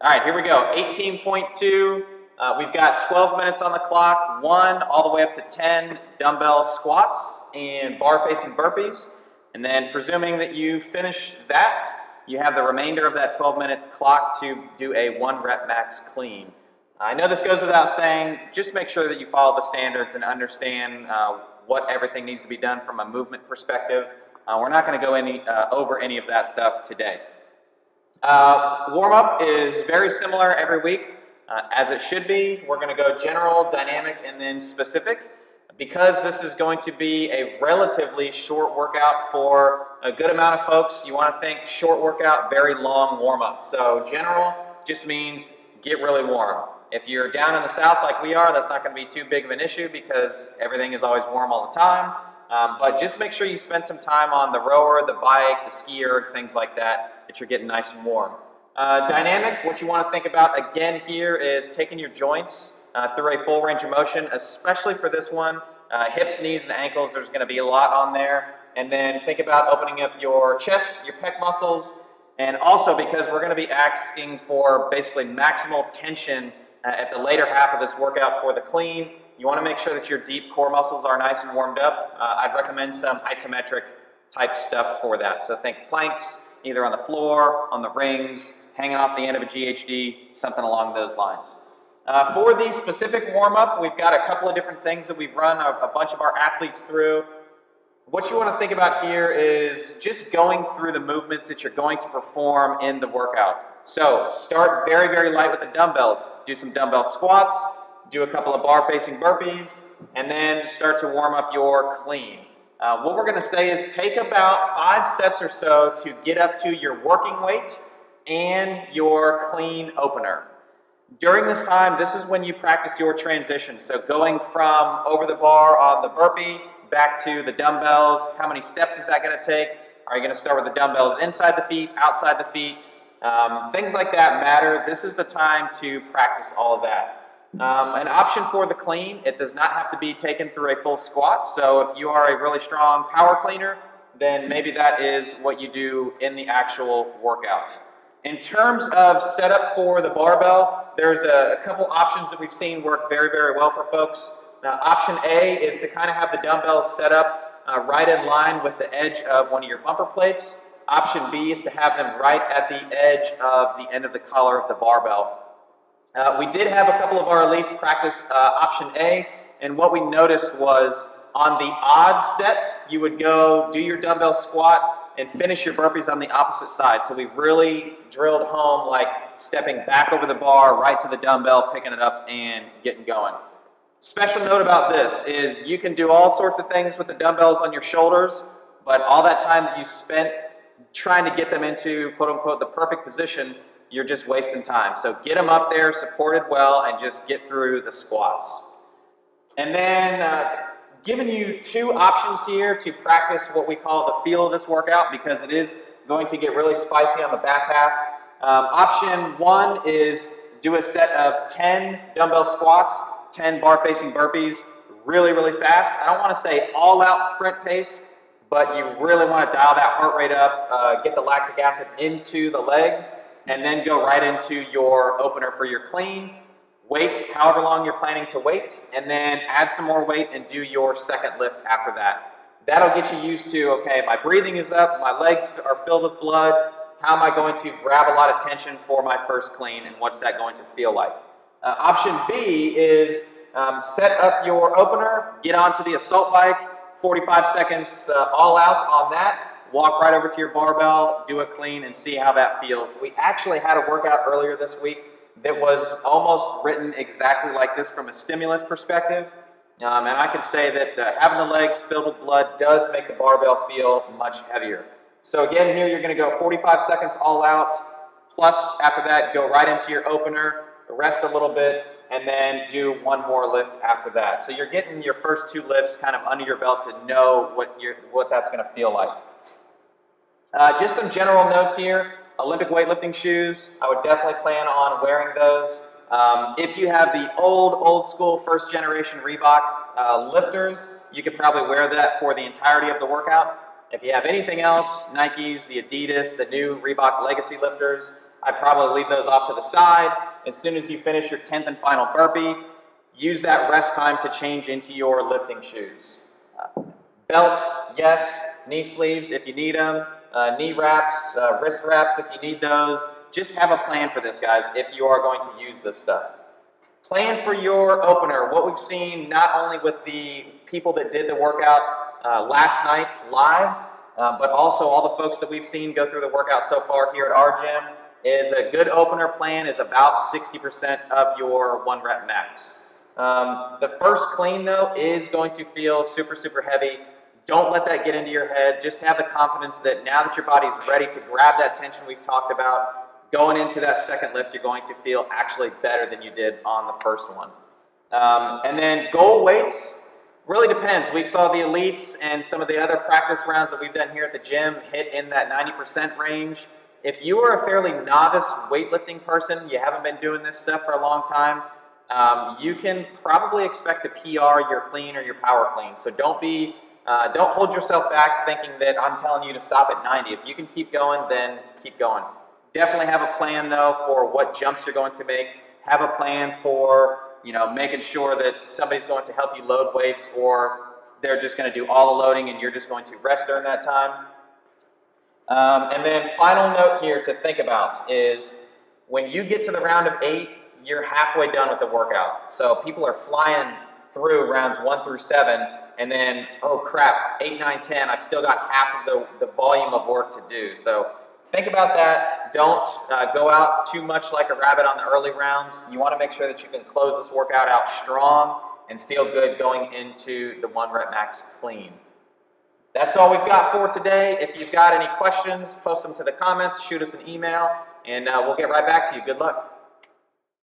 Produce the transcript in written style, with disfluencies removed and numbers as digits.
All right, here we go. 18.2. We've got 12 minutes on the clock, 1 all the way up to 10 dumbbell squats and bar-facing burpees. And then presuming that you finish that, you have the remainder of that 12-minute clock to do a 1 rep max clean. I know this goes without saying, just make sure that you follow the standards and understand what everything needs to be done from a movement perspective. We're not going to go over any of that stuff today. Warm-up is very similar every week, as it should be. We're going to go general, dynamic, and then specific. Because this is going to be a relatively short workout for a good amount of folks, you want to think short workout, very long warm-up. So general just means get really warm. If you're down in the south like we are, that's not going to be too big of an issue because everything is always warm all the time. But just make sure you spend some time on the rower, the bike, the ski erg, things like that, that you're getting nice and warm. Dynamic, what you want to think about again here is taking your joints through a full range of motion, especially for this one. Hips, knees, and ankles, there's going to be a lot on there. And then think about opening up your chest, your pec muscles, and also because we're going to be asking for basically maximal tension at the later half of this workout for the clean. You want to make sure that your deep core muscles are nice and warmed up. I'd recommend some isometric type stuff for that. So think planks, either on the floor, on the rings, hanging off the end of a GHD, something along those lines. For the specific warm-up, we've got a couple of different things that we've run a bunch of our athletes through. What you want to think about here is just going through the movements that you're going to perform in the workout. So start very, very light with the dumbbells. Do some dumbbell squats, do a couple of bar-facing burpees, and then start to warm up your clean. What we're going to say is take about 5 sets or so to get up to your working weight and your clean opener. During this time, this is when you practice your transition. So going from over the bar on the burpee back to the dumbbells, how many steps is that going to take? Are you going to start with the dumbbells inside the feet, outside the feet? Things like that matter. This is the time to practice all of that. An option for the clean, it does not have to be taken through a full squat. So if you are a really strong power cleaner, then maybe that is what you do in the actual workout. In terms of setup for the barbell, there's a couple options that we've seen work very, very well for folks. Now, option A is to kind of have the dumbbells set up right in line with the edge of one of your bumper plates. Option B is to have them right at the edge of the end of the collar of the barbell. We did have a couple of our elites practice option A, and what we noticed was on the odd sets, you would go do your dumbbell squat and finish your burpees on the opposite side. So we really drilled home like stepping back over the bar, right to the dumbbell, picking it up, and getting going. Special note about this is you can do all sorts of things with the dumbbells on your shoulders, but all that time that you spent trying to get them into, quote unquote, the perfect position, you're just wasting time. So get them up there, supported well, and just get through the squats. And then giving you 2 options here to practice what we call the feel of this workout because it is going to get really spicy on the back half. Option 1 is do a set of 10 dumbbell squats, 10 bar-facing burpees, really, really fast. I don't want to say all-out sprint pace, but you really want to dial that heart rate up, get the lactic acid into the legs, and then go right into your opener for your clean. Wait however long you're planning to wait, and then add some more weight and do your second lift after that. That'll get you used to, okay, my breathing is up, my legs are filled with blood, how am I going to grab a lot of tension for my first clean, and what's that going to feel like? Option B is set up your opener, get onto the assault bike, 45 seconds all out on that, walk right over to your barbell, do a clean, and see how that feels. We actually had a workout earlier this week that was almost written exactly like this from a stimulus perspective. And I can say that having the legs filled with blood does make the barbell feel much heavier. So again, here you're going to go 45 seconds all out, plus after that, go right into your opener, rest a little bit, and then do 1 more lift after that. So you're getting your first 2 lifts kind of under your belt to know what that's going to feel like. Just some general notes here. Olympic weightlifting shoes, I would definitely plan on wearing those. If you have the old school first generation Reebok lifters, you could probably wear that for the entirety of the workout. If you have anything else, Nikes, the Adidas, the new Reebok Legacy lifters, I'd probably leave those off to the side. As soon as you finish your 10th and final burpee, use that rest time to change into your lifting shoes. Belt, yes. Knee sleeves if you need them. Knee wraps, wrist wraps if you need those. Just have a plan for this, guys, if you are going to use this stuff. Plan for your opener. What we've seen not only with the people that did the workout last night live, but also all the folks that we've seen go through the workout so far here at our gym, is a good opener plan is about 60% of your 1 rep max. The first clean, though, is going to feel super, super heavy. Don't let that get into your head. Just have the confidence that now that your body's ready to grab that tension we've talked about, going into that second lift, you're going to feel actually better than you did on the first one. And then goal weights, really depends. We saw the elites and some of the other practice rounds that we've done here at the gym hit in that 90% range. If you are a fairly novice weightlifting person, you haven't been doing this stuff for a long time, you can probably expect to PR your clean or your power clean. So don't hold yourself back thinking that I'm telling you to stop at 90. If you can keep going, then keep going. Definitely have a plan, though, for what jumps you're going to make. Have a plan for, making sure that somebody's going to help you load weights, or they're just going to do all the loading and you're just going to rest during that time. And then final note here to think about is when you get to the round of 8, you're halfway done with the workout. So people are flying through rounds 1 through 7, and then, oh crap, 8, 9, 10, I've still got half of the volume of work to do. So think about that. Don't go out too much like a rabbit on the early rounds. You want to make sure that you can close this workout out strong and feel good going into the 1 rep max clean. That's all we've got for today. If you've got any questions, post them to the comments, shoot us an email, and we'll get right back to you. Good luck.